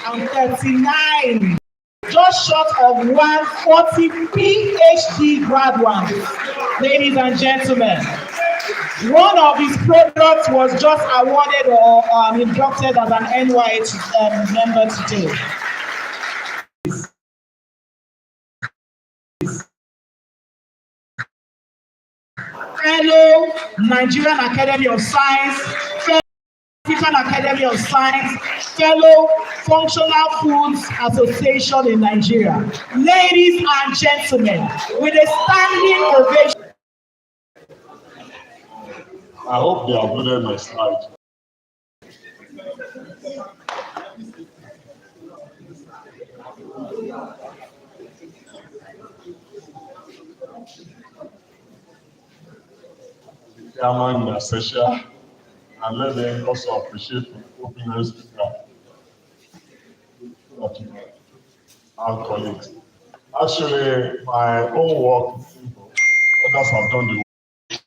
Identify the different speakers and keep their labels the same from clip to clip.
Speaker 1: 139, just short of 140 PhD graduates. Ladies and gentlemen, one of his products was just awarded or inducted as an NYA member today. Fellow Nigerian Academy of Science, fellow African Academy of Science, fellow Functional Foods Association in Nigeria. Ladies and gentlemen, with a standing ovation.
Speaker 2: I hope they uploaded my slide. Chairman in the session, and let them also appreciate the opening speaker. Our colleagues. Actually, my own work is simple. Others have done the work.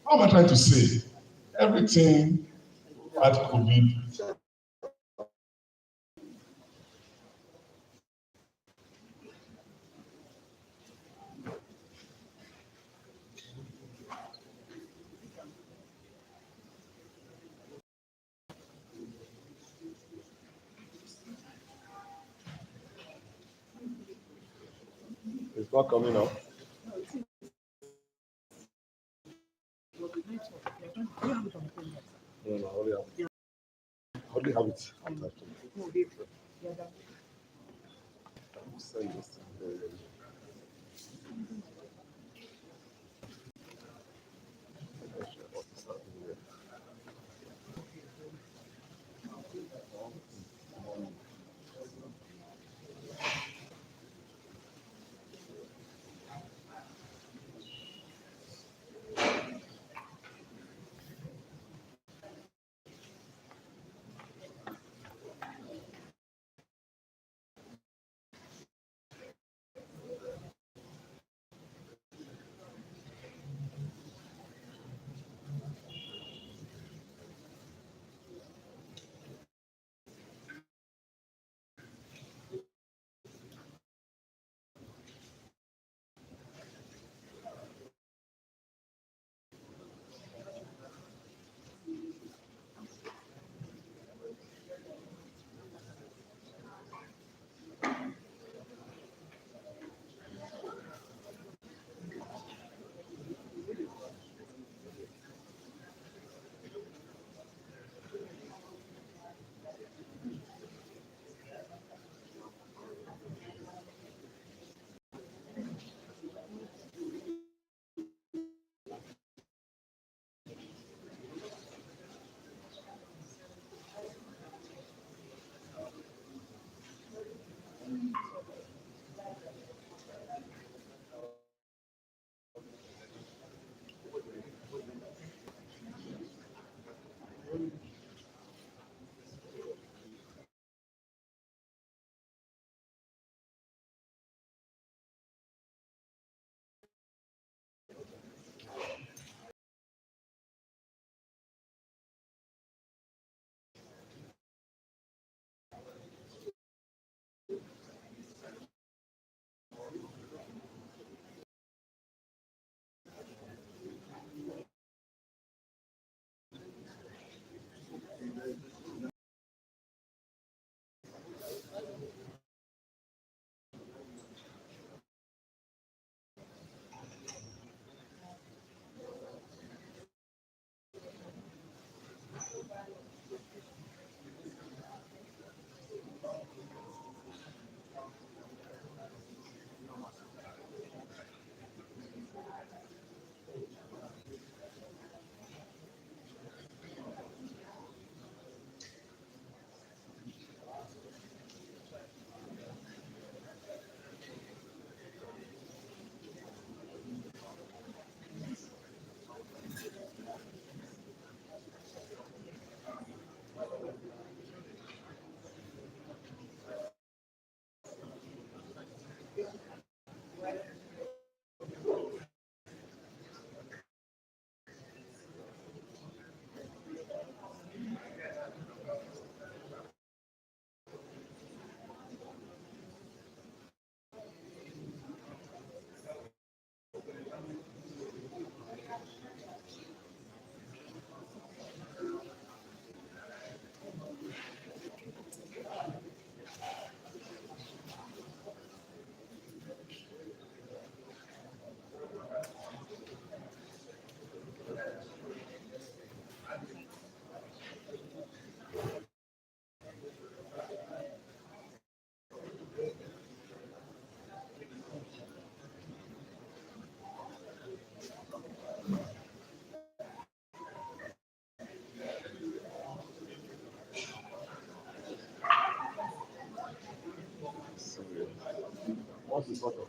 Speaker 2: How am I trying to say? Everything at COVID. It's not coming up. No, only have it. Send this. So,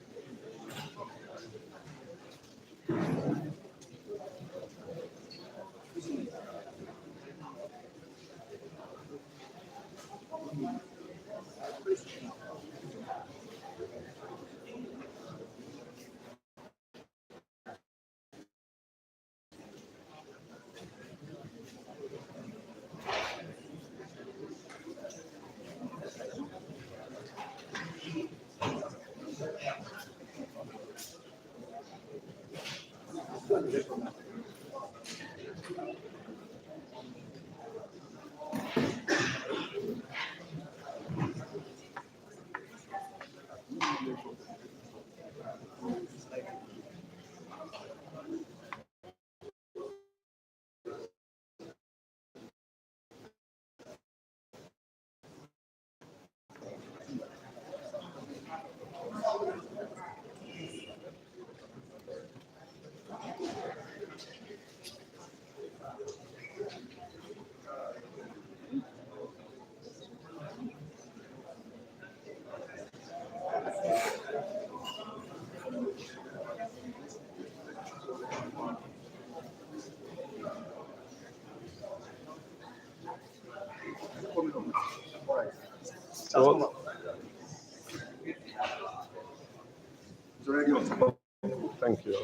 Speaker 2: thank you.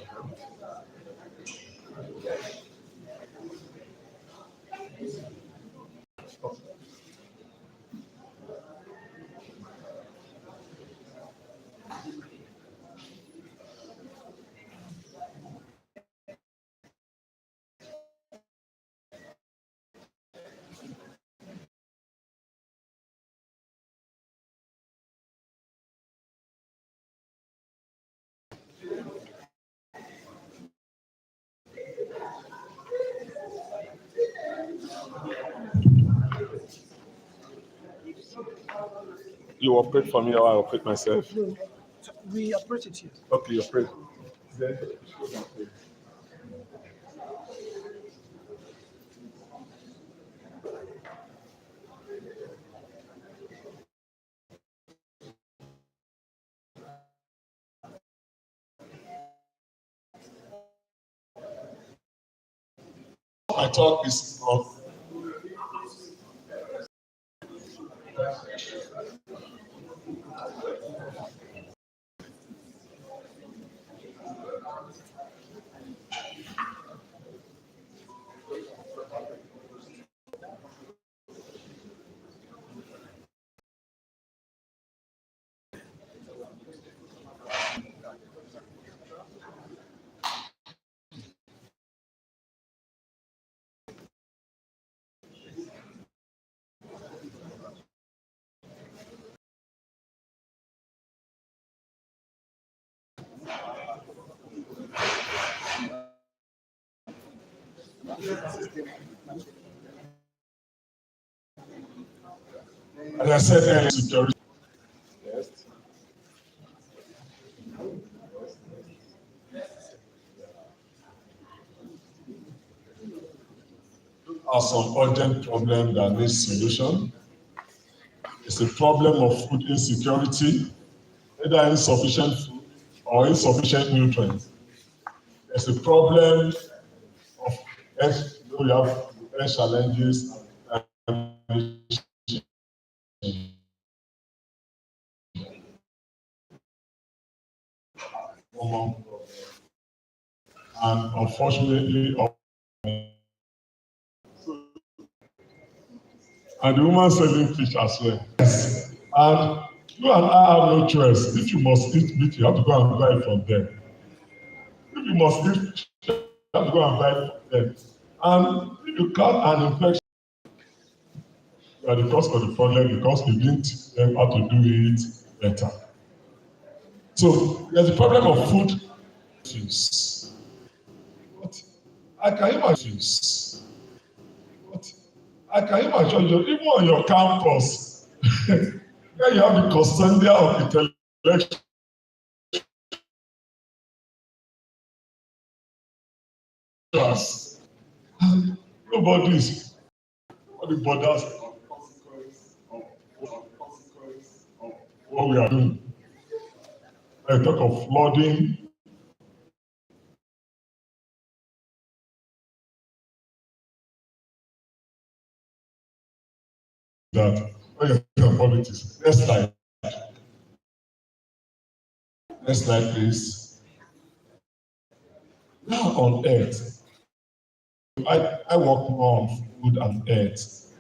Speaker 2: You operate for me or I operate myself?
Speaker 3: No, we operate it here.
Speaker 2: Okay, you operate. Then, my talk is of as I said earlier, security. Yes. Are some urgent problem that needs solution. It's a problem of food insecurity, either insufficient food or insufficient nutrients. It's a problem of health, we have health challenges and unfortunately, and the woman selling fish as well. Yes. And you and I have no choice. If you must eat meat, you have to go and buy it from them. If you must eat, you have to go and buy it from them. And if you got an infection, you are the cause of the problem because you didn't learn how to do it better. So there's a problem of food issues. But I can imagine. But I can imagine you, even on your campus, where you have the custodian of intellectual. Nobody's what the borders what we are doing. I talk of flooding. That when you talk politics, next slide. Next slide, please. Now on earth, I work more on food and earth.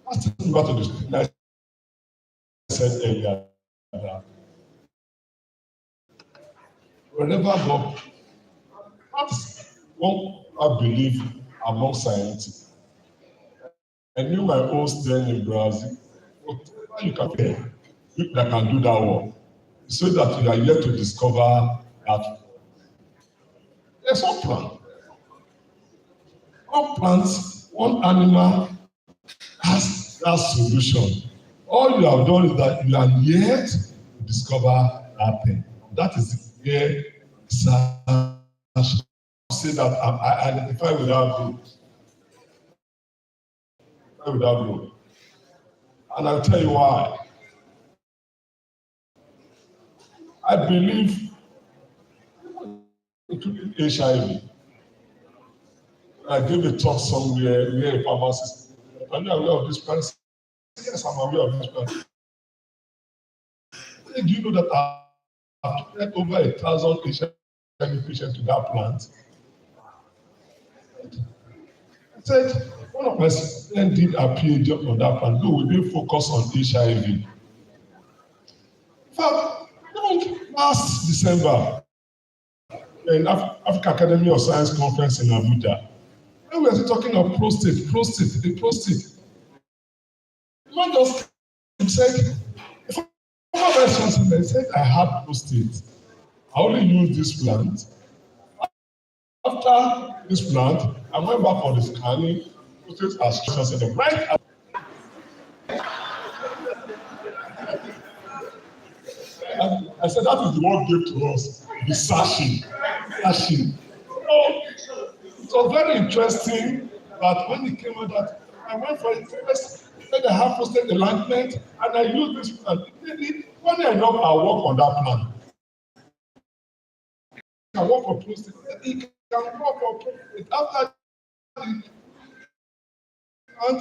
Speaker 2: Let's talk about the I said earlier that whenever God, that's one I believe among scientists. I knew my own staying in Brazil. Whatever you can get, you that can do that work, so that you are yet to discover that there's one plant. One plant, one animal has that solution. All you have done is that you are yet to discover that thing. That is where research say that I identify without blue. And I'll tell you why. I believe, including HIV. I gave a talk somewhere where a pharmacist, are you aware of this plant? Yes, I'm aware of this plant. Do you know that I've treated over 1,000 HIV patients to that plant? I said, one of my students did a PhD on that plant. No, we didn't focus on HIV. In fact, last December, in African Academy of Science Conference in Abuja, when we were talking of prostate. Not just said, I said I had prostate. I only used this plant. After this plant, I went back for the scanning. Prostate as in the right. I said that is the one gave to us, the sashing. So, it was very interesting that when it came out that I went for it first, said I have prostate enlargement, and I used this plant. Funny enough, I work on that plant. I work for prostate. It can work for prostate. After the plant,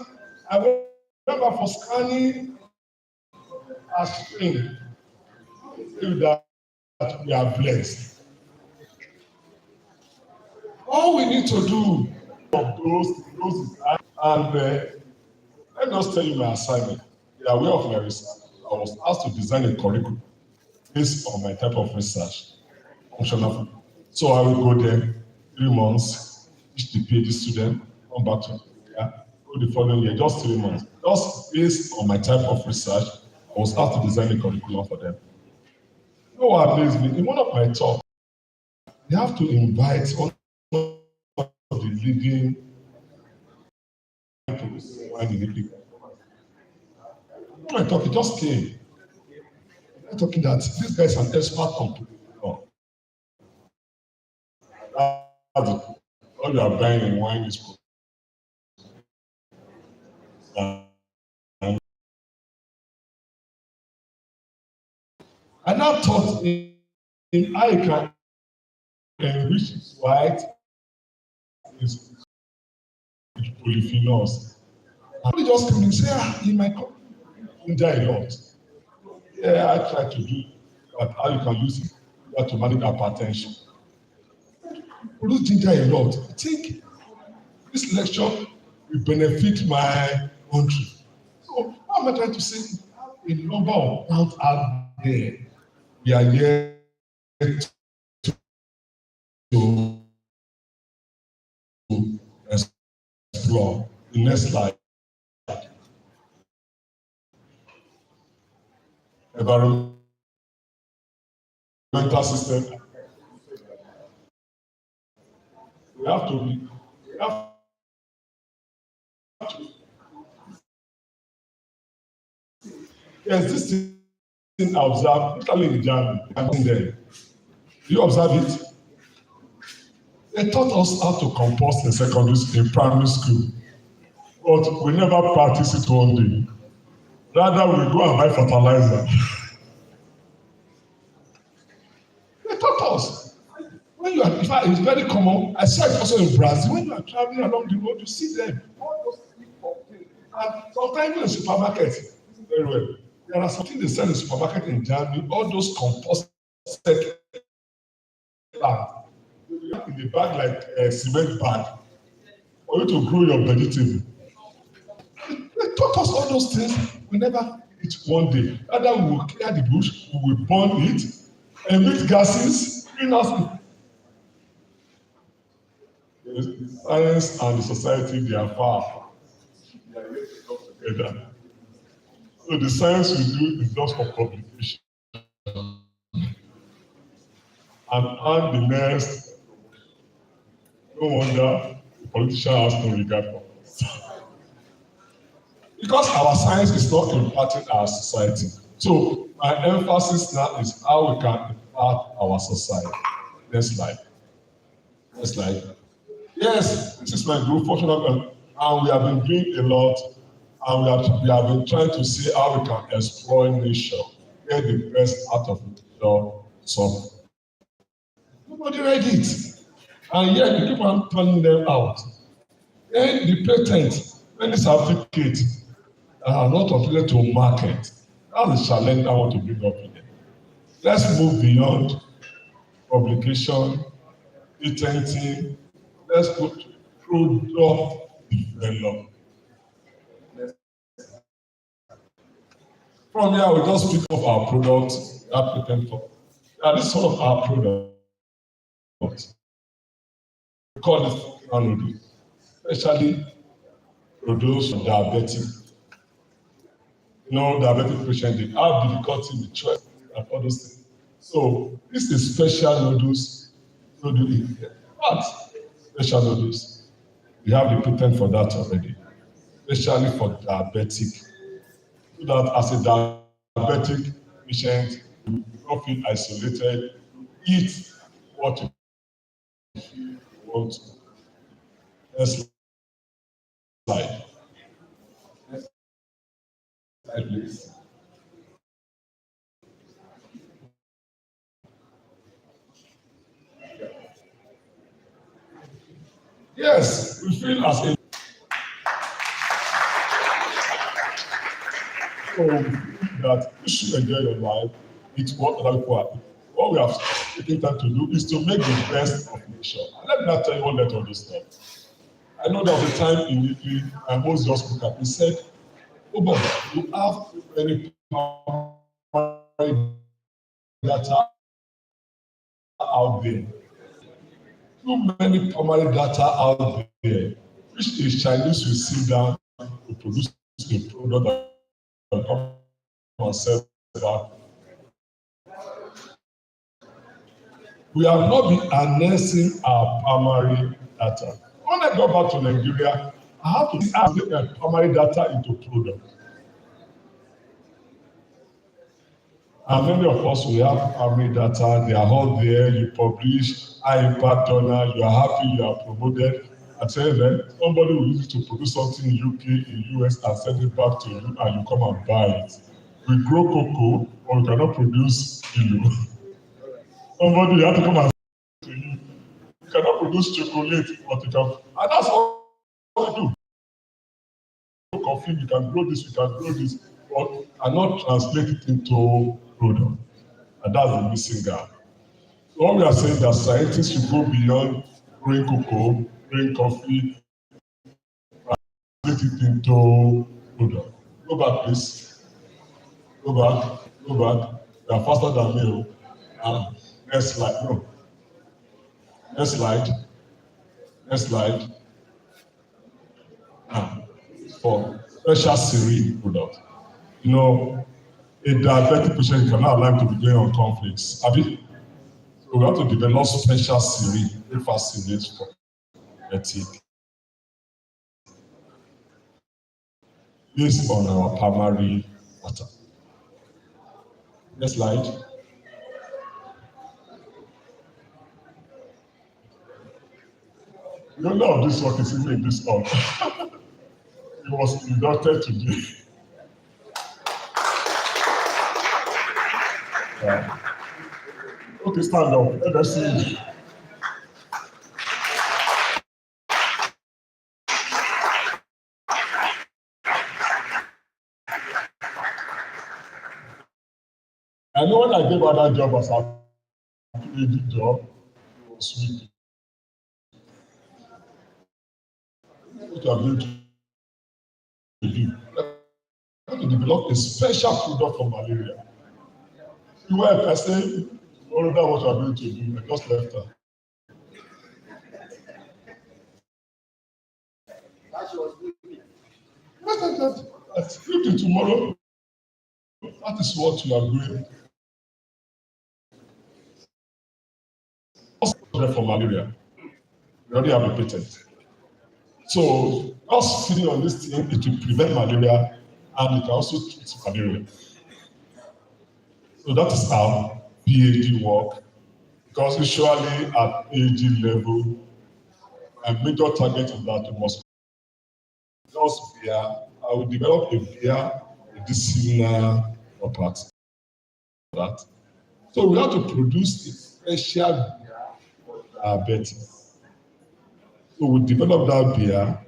Speaker 2: I went back for scanning as spring. That we are blessed. All we need to do of those and let me just tell you my assignment. You are aware of my research. I was asked to design a curriculum based on my type of research, functional. So I will go there 3 months, teach the PhD student, come back to go the following year, just 3 months. Just based on my type of research, I was asked to design a curriculum for them. You know what amazed me? In one of my talks, you have to invite one of the leading people in the league. When I talk, it just came. I'm talking that this guy is an expert on all you are buying in wine is I now thought in how you can enrich his white is polyphenols. I just come and say, in my company, ginger a lot. Yeah, I try to do but how you can use it to manage hypertension. Produce ginger a lot. I think this lecture will benefit my country. So what am I trying to say? A number of plants out there. We are here to explore. The next slide. Environmental system. We have to yes, this thing I observed, particularly in Germany, there. You observe it? They taught us how to compost in primary school, but we never practice it one day. Rather, we go and buy fertilizer. They taught us. When you are, in fact, it's very common. I saw it also in Brazil. When you are traveling along the road, you see them. All those people. And sometimes in the supermarket, very well. There are something they sell in the supermarket in Germany. All those composted bags. In a bag like a cement bag for you to grow your vegetable. They taught us all those things. We never eat one day. Rather, we will clear the bush, we will burn it, emit gases, greenhouse. The science and the society, they are far. They are yet to come together. So the science we do is just for publication. And the next, no wonder the politician has no regard for us. Because our science is not impacting our society. So my emphasis now is how we can impact our society. Next slide. Next slide. Yes, this is my group, functional, and we have been doing a lot, and we have been trying to see how we can exploit nature, get the best out of nature, so nobody read it, and yet you keep on turning them out. Then the patent, when the certificate are not uploaded to market, that's the challenge I want to bring up here. Let's move beyond publication, patenting. Let's go to product development. From here, we just speak of our product, our patent for. This is one of our products. We call it functional noodles, especially produced for diabetic. You know, diabetic patients, they have difficulty with choice and all those things. So this is special noodles, but special noodles. We have the patent for that already, especially for diabetic. So that as a diabetic patient, you don't feel isolated, you eat what you want to. Next slide. Next slide, please. Yes, we feel as a so that you should enjoy your life. It's what other people are. What we have taken time to do is to make the best of nature. And let me not tell you what let all this stuff. I know there was a time in Italy, and most just look at me said, "Oh, but you have many primary data out there. Too many primary data out there, which is Chinese will sit down to produce a product and come and sell that." We have not been harnessing our primary data. When I go back to Nigeria, I have to add primary data into product. And many of us, we have primary data, they are all there, you publish, high impact donor, you are happy, you are promoted. At the end, then somebody will use it to produce something in UK, in US, and send it back to you, and you come and buy it. We grow cocoa, but we cannot produce kilo. Somebody you have to come and to you. You cannot produce chocolate, but you can, and that's all we do. Coffee, you can grow this, but cannot translate it into product. And that's the missing gap. So what we are saying that scientists should go beyond growing cocoa, growing coffee, and translate it into product. Go back, please. Go back. You are faster than me. Next slide. No. Next slide. For special cereal product. You know, a diabetic patient cannot allow him to be going on conflicts. Have you? So we have to develop special cereal, breakfast cereals for diabetic. Based on our primary water. Next slide. The owner of this work is even in this hall. He was inducted today. Okay, stand up. Let us see. I know when I gave her that job as a PhD job, it was sweet. What you are going to do? You have to develop a special product for malaria. You were, I say, all of that what you are going to do, I just left her. Sleep tomorrow. That is what you are doing. For malaria, we already have a patent. So us feeding on this thing, it will prevent malaria and it can also treat malaria. So that is how PhD work. Because usually at PhD level, a major target of that must just beer. I will develop a beer medicinal property. That. So we have to produce a special beer for diabetes. So we develop that beer.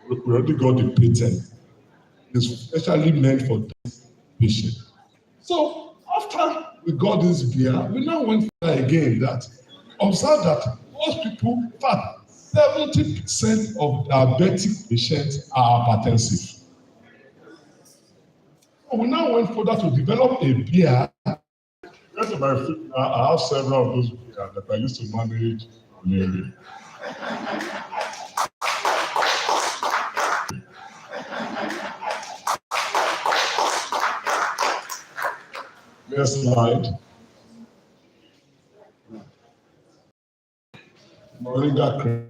Speaker 2: We already got the patent. It's specially meant for this patient. So after we got this beer, we now went further again that observe that most people, in fact, 70% of diabetic patients are hypertensive. So we now went further to develop a beer. I have several of those beers that I used to manage malaria. Next slide. Moringa cream.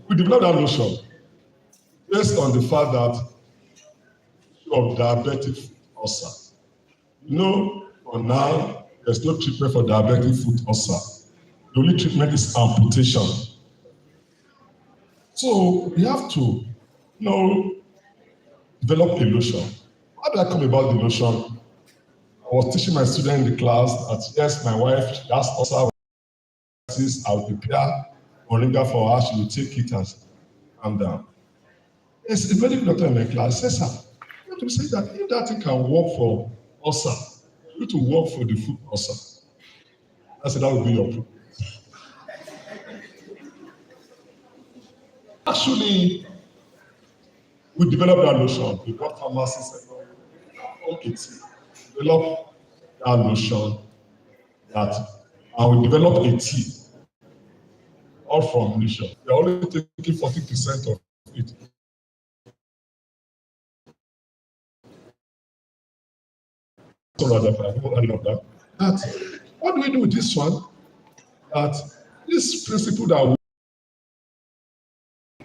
Speaker 2: We developed that notion based on the fact that of diabetic ulcer. You know, for now, there's no treatment for diabetic foot ulcer. The only treatment is amputation. So we have to, develop a lotion. How did I come about the lotion? I was teaching my student in the class that yes, my wife, she has ulcer. I will prepare moringa for her. She will take it and calm down. Yes, a medical doctor in my class says, sir, you have to say that if that thing can work for ulcer, you need to work for the foot ulcer. I said that would be your problem. Actually, we developed that lotion. We got pharmacists develop that lotion and we develop a tea all from lotion. We are only taking 40% of it. So what do we do with this one? That this principle that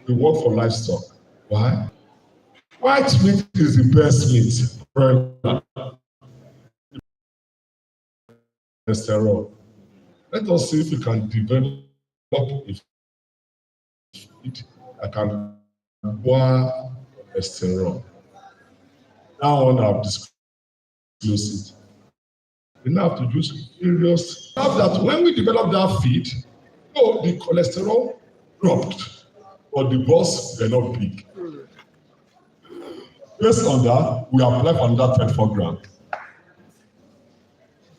Speaker 2: we work for livestock. Why? White meat is the best meat. Cholesterol. Let us see if we can develop a feed that can boil cholesterol. That one I've disclosed it. We now have to do serious. That when we develop that feed, the cholesterol dropped, but the boss were not big. Based on that, we apply for another 34 grams.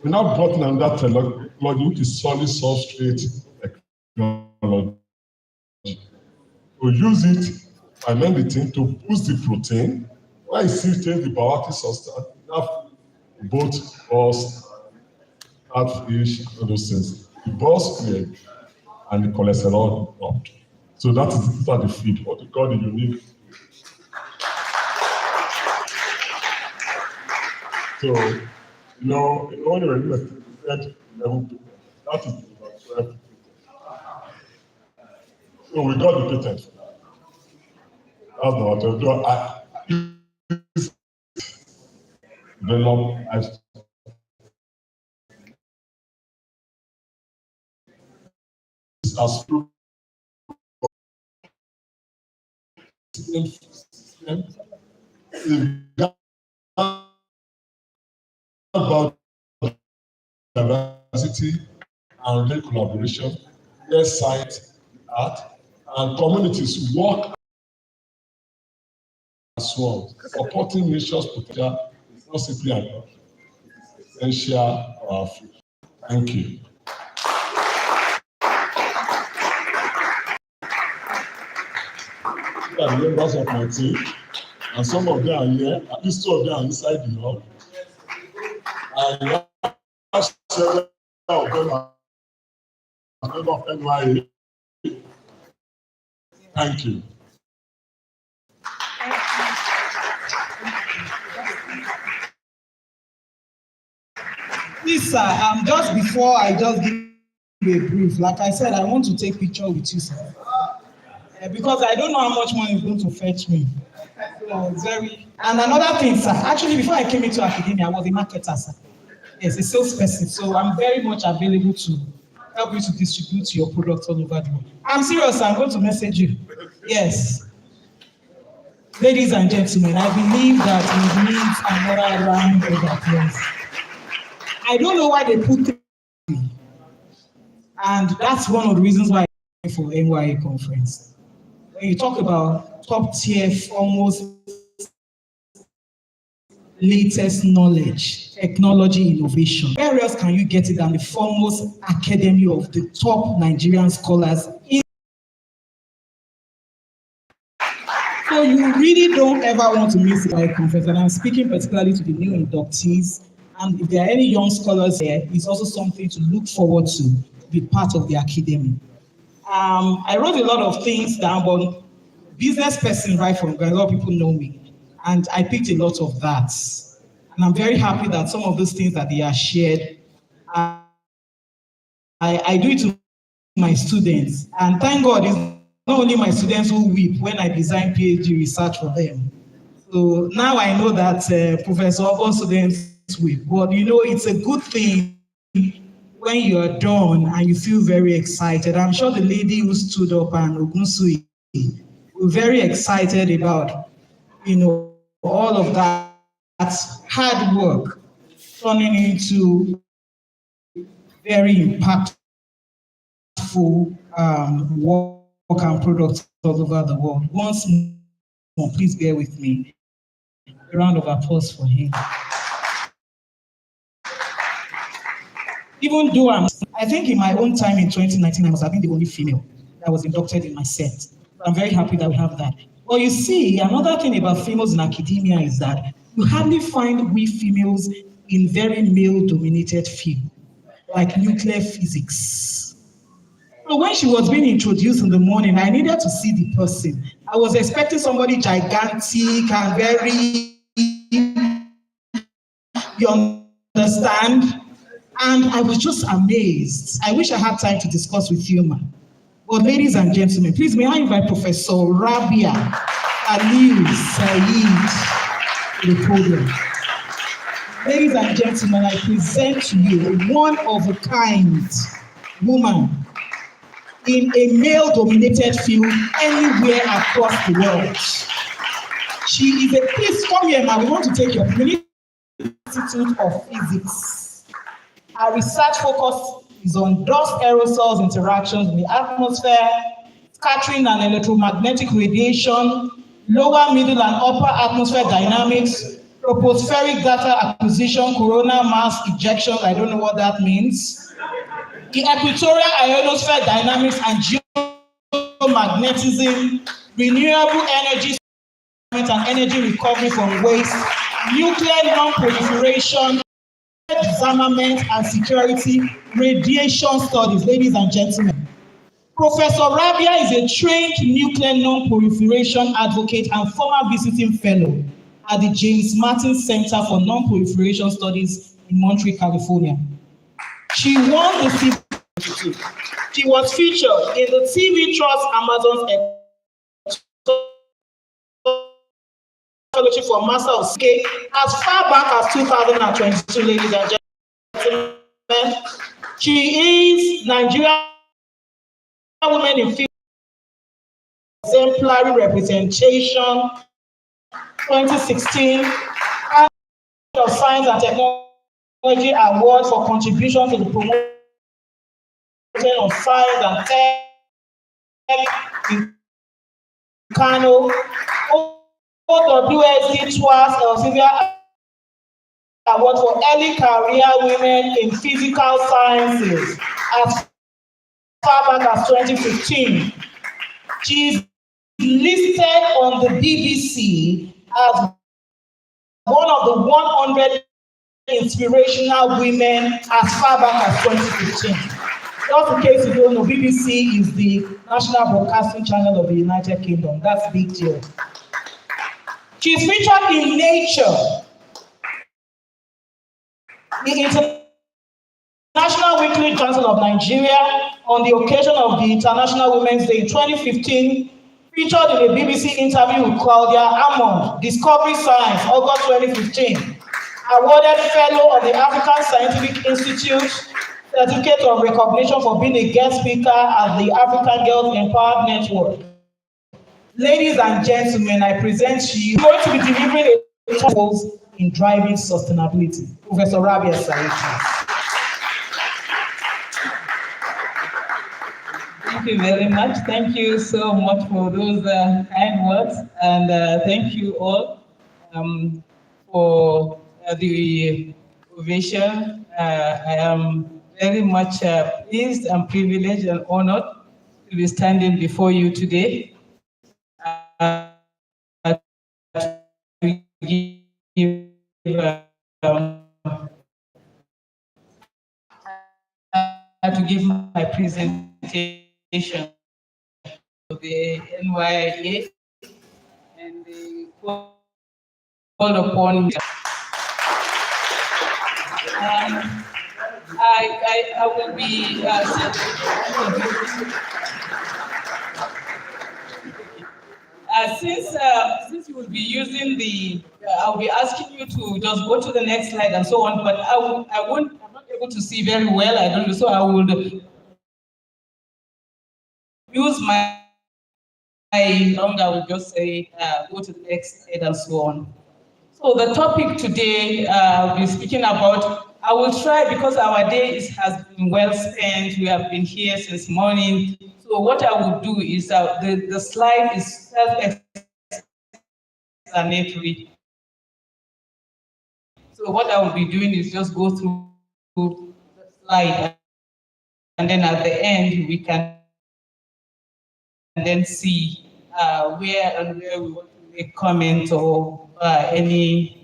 Speaker 2: We now brought in another technology, which is solid substrate technology. We use it, amend the thing to boost the protein. Why is it change the bioactive substance? Both balls, catfish, all those things. The balls cleared and the cholesterol dropped. So that is the feed, what we call the unique. So, when you're doing level, that is the 12. So we got the patent. That's not what develop as If about diversity and real collaboration, where science, art, and communities work as one. Supporting nature's potential is not simply an essential or free. Thank you. These are the members of my team, and some of them are here, at least 2 of them are inside the hall. I have several of them are members of NYA. Thank you.
Speaker 1: Please, sir, just before I just give you a brief, like I said, I want to take picture with you, sir. Because I don't know how much money is going to fetch me. So and another thing, sir, actually before I came into academia, I was a marketer, sir. Yes, a salesperson. So I'm very much available to help you to distribute your product all over the world. I'm serious, sir. I'm going to message you. Yes. Ladies and gentlemen, I believe that we need another round of applause. I don't know why they put 3, and that's one of the reasons why I for NYA conference. When you talk about top tier, almost latest knowledge, technology, innovation, where else can you get it than the foremost academy of the top Nigerian scholars? So you really don't ever want to miss the conference, and I'm speaking particularly to the new inductees. And if there are any young scholars here, it's also something to look forward to be part of the academy. I wrote a lot of things down, but business person right from Ghana, a lot of people know me, and I picked a lot of that. And I'm very happy that some of those things that they are shared, I do it to my students. And thank God, it's not only my students who weep when I design PhD research for them. So now I know that Professor, all students weep. But you know, it's a good thing when you're done and you feel very excited. I'm sure the lady who stood up and Ogunsui were very excited about, you know, all of that hard work turning into very impactful work and products all over the world. Once more, please bear with me. A round of applause for him. Even though I think in my own time in 2019, I was having the only female that was inducted in my set. I'm very happy that we have that. Well, you see, another thing about females in academia is that you hardly find we females in very male-dominated field, like nuclear physics. So when she was being introduced in the morning, I needed to see the person. I was expecting somebody gigantic and very, you understand? And I was just amazed. I wish I had time to discuss with you, man. But ladies and gentlemen, please may I invite Professor Rabia Aliu Saeed to the podium. Ladies and gentlemen, I present to you one of a kind woman in a male-dominated field anywhere across the world. She is a, please come here now, we want to take your Institute of Physics. Our research focus is on dust aerosols interactions in the atmosphere, scattering and electromagnetic radiation, lower, middle, and upper atmosphere dynamics, tropospheric data acquisition, coronal mass ejections, I don't know what that means, the equatorial ionosphere dynamics and geomagnetism, renewable energy and energy recovery from waste, nuclear non-proliferation, disarmament and security, radiation studies, ladies and gentlemen. Professor Rabia is a trained nuclear non-proliferation advocate and former visiting fellow at the James Martin Center for Non-Proliferation Studies in Montreal, California. She won the She was featured in the TV Trust Amazon's Fellowship for Master of Scale as far back as 2022, ladies and gentlemen. She is Nigerian women in field exemplary representation 2016 of Science and Technology Award for contribution to the promotion of science and tech in Kano. OWSD Twice Elsevier Award for early career women in physical sciences as far back as 2015. She is listed on the BBC as one of the 100 inspirational women as far back as 2015. Just in case you don't know, BBC is the national broadcasting channel of the United Kingdom. That's a big deal. She is featured in Nature, the International Weekly Journal of Nigeria, on the occasion of the International Women's Day in 2015, featured in a BBC interview with Claudia Hammond, Discovery Science, August 2015, awarded Fellow of the African Scientific Institute, Certificate of Recognition for being a guest speaker at the African Girls Empowered Network. Ladies and gentlemen, I present to you, going to be delivering a talk in driving sustainability, Professor Rabia Said.
Speaker 4: Thank you very much. Thank you so much for those kind words, and thank you all for the ovation. I am very much pleased and privileged and honored to be standing before you today to give my presentation to the NYA, and they called upon me. I will be since you will be using the, I'll be asking you to just go to the next slide and so on, but I'm not able to see very well, I don't know, so I will use my longer, I will just say, go to the next slide and so on. So the topic today I'll be speaking about, I will try, because our day has been well spent, we have been here since morning. So what I will do is, the slide is self-explanatory. So what I will be doing is just go through the slide, and then at the end we can then see where we want to make comments or any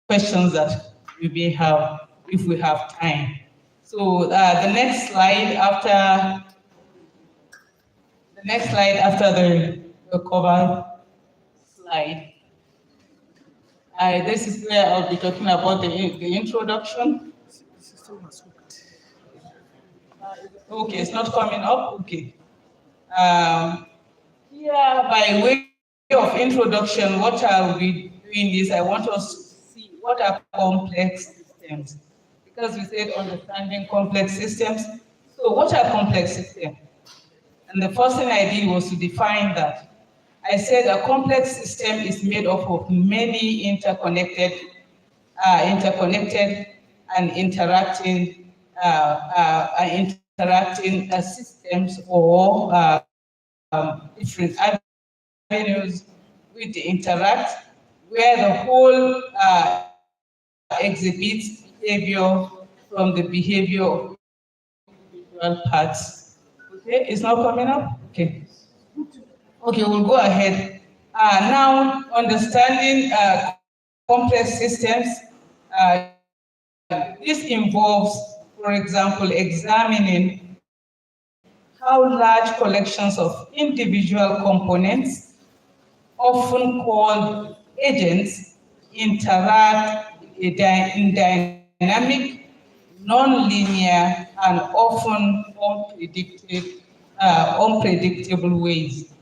Speaker 4: questions that we may have if we have time. So the next slide after the cover slide. This is where I'll be talking about the introduction. Okay, it's not coming up. Okay. Here, by way of introduction, what I will be doing is I want us to see what are complex systems, because we said understanding complex systems. So what are complex systems? And the first thing I did was to define that. I said a complex system is made up of many interconnected and interacting systems or different avenues which interact, where the whole exhibits behavior from the behavior of individual parts. Okay, it's not coming up? Okay. Okay, we'll go ahead. Now, understanding complex systems, this involves, for example, examining how large collections of individual components, often called agents, interact in dynamic, non-linear, and often unpredictable ways.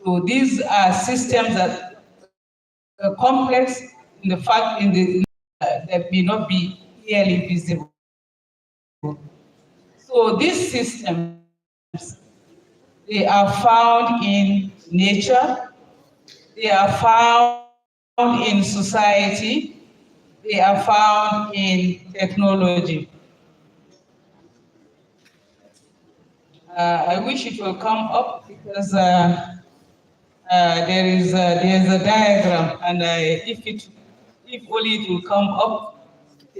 Speaker 4: So these are systems that are complex in the fact that may not be clearly visible. So these systems, they are found in nature, They are found in society. They are found in technology. I wish it will come up because there's a diagram, and if only it will come up,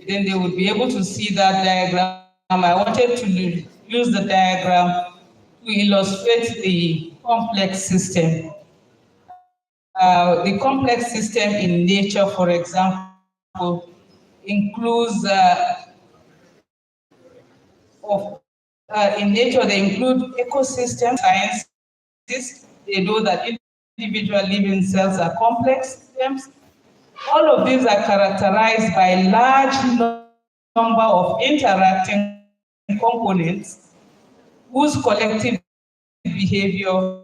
Speaker 4: then they would be able to see that diagram. I wanted to use the diagram to illustrate the complex system. The complex system in nature, for example, includes in nature they include ecosystem sciences. They know that individual living cells are complex systems. All of these are characterized by a large number of interacting components whose collective behavior,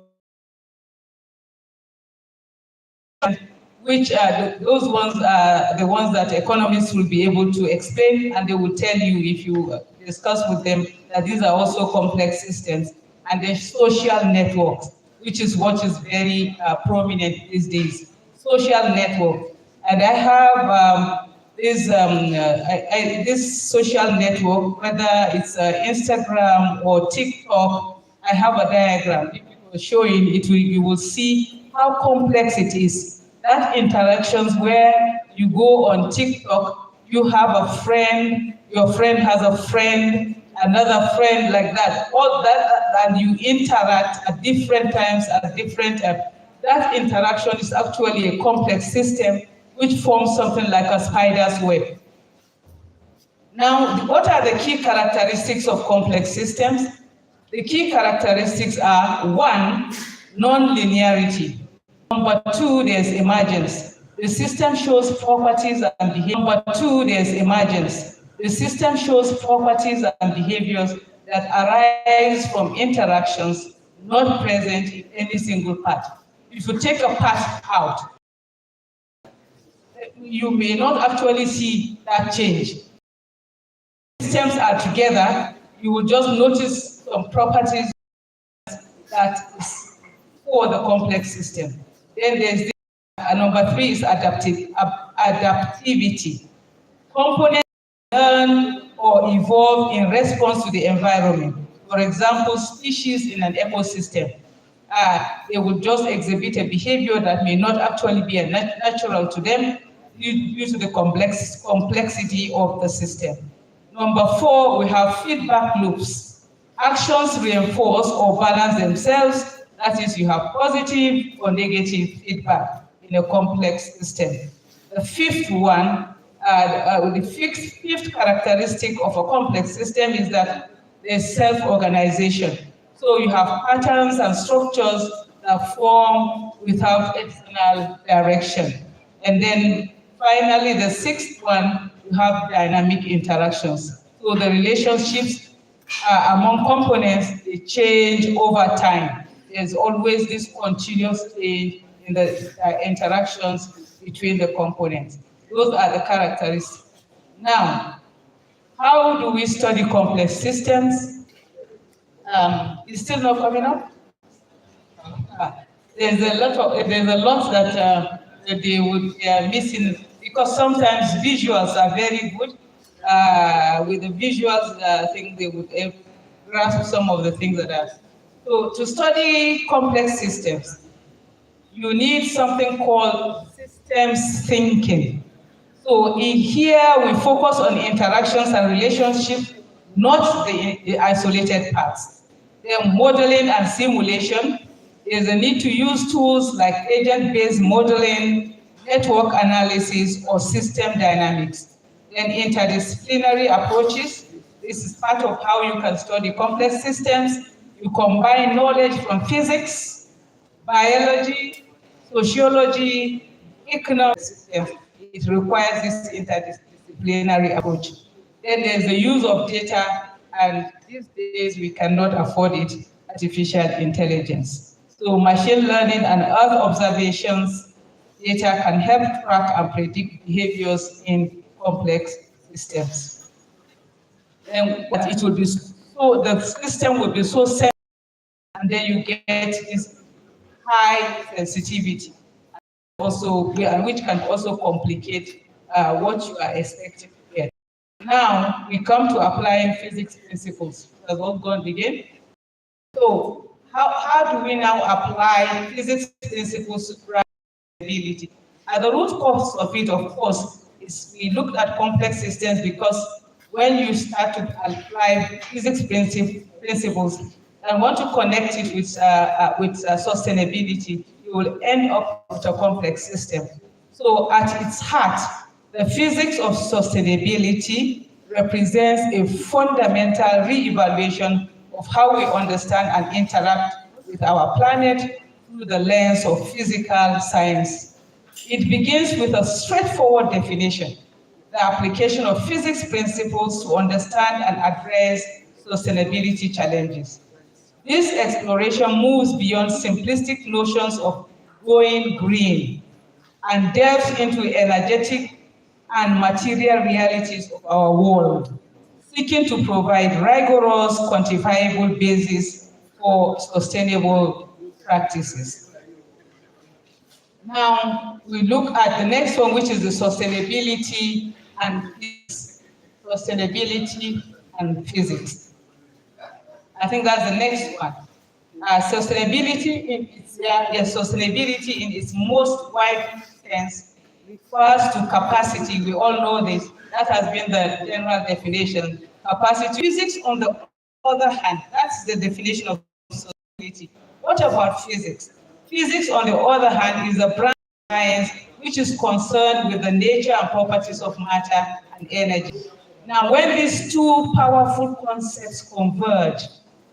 Speaker 4: which are those ones are the ones that economists will be able to explain, and they will tell you if you discuss with them that these are also complex systems. And then social networks, which is what is very prominent these days. Social network. And I have this social network, whether it's Instagram or TikTok, I have a diagram. If it was showing, you will see how complex it is. That interactions where you go on TikTok, you have a friend, your friend has a friend, another friend like that. All that, and you interact at different times, at different times. That interaction is actually a complex system which forms something like a spider's web. Now, what are the key characteristics of complex systems? The key characteristics are: one, non-linearity. Number two, there's emergence. The system shows properties and behaviors. Number two, there's emergence. The system shows properties and behaviors that arise from interactions not present in any single part. If you take a part out, you may not actually see that change. Systems are together, you will just notice some properties that is for the complex system. Then there's this, number three is adaptivity. Components learn or evolve in response to the environment. For example, species in an ecosystem, they will just exhibit a behavior that may not actually be natural to them due to the complexity of the system. Number four, we have feedback loops. Actions reinforce or balance themselves. That is, you have positive or negative feedback in a complex system. The fifth one, the fifth characteristic of a complex system is that there's self-organization. So you have patterns and structures that form without external direction. And then finally, the sixth one, you have dynamic interactions. So the relationships among components, they change over time. There's always this continuous change in the interactions between the components. Those are the characteristics. Now, how do we study complex systems? It's still not coming up? There's a lot that they are missing, because sometimes visuals are very good. With the visuals, I think they would grasp some of the things that are. So to study complex systems, you need something called systems thinking. So in here, we focus on interactions and relationships, not the isolated parts. Then modeling and simulation. There's a need to use tools like agent-based modeling, network analysis, or system dynamics. Then interdisciplinary approaches. This is part of how you can study complex systems. You combine knowledge from physics, biology, sociology, economics. It requires this interdisciplinary approach. Then there's the use of data, and these days we cannot afford it, artificial intelligence. So machine learning and earth observations data can help track and predict behaviors in complex systems. And it will be so, the system will be so sensitive, and then you get this high sensitivity. also, which can also complicate what you are expecting to get. Now we come to applying physics principles. Has all gone again? So how do we now apply physics principles to sustainability? At the root cause of it, of course, is we looked at complex systems because when you start to apply physics principles and want to connect it with sustainability, you will end up with a complex system. So at its heart, the physics of sustainability represents a fundamental re-evaluation of how we understand and interact with our planet through the lens of physical science. It begins with a straightforward definition, the application of physics principles to understand and address sustainability challenges. This exploration moves beyond simplistic notions of going green and delves into energetic and material realities of our world, seeking to provide rigorous, quantifiable basis for sustainable practices. Now, we look at the next one, which is the sustainability and physics. Sustainability and physics. I think that's the next one. Sustainability in its most wide sense refers to capacity. We all know this. That has been the general definition. Capacity. Physics, on the other hand, that's the definition of sustainability. What about physics? Physics, on the other hand, is a branch of science which is concerned with the nature and properties of matter and energy. Now, when these two powerful concepts converge,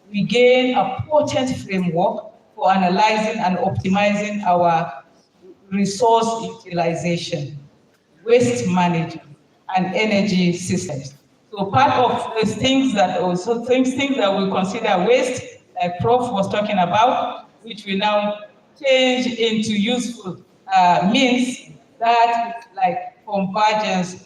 Speaker 4: we gain a potent framework for analyzing and optimizing our resource utilization, waste management, and energy systems. So part of those things that also things that we consider waste, like Prof was talking about, which we now change into useful means that like convergence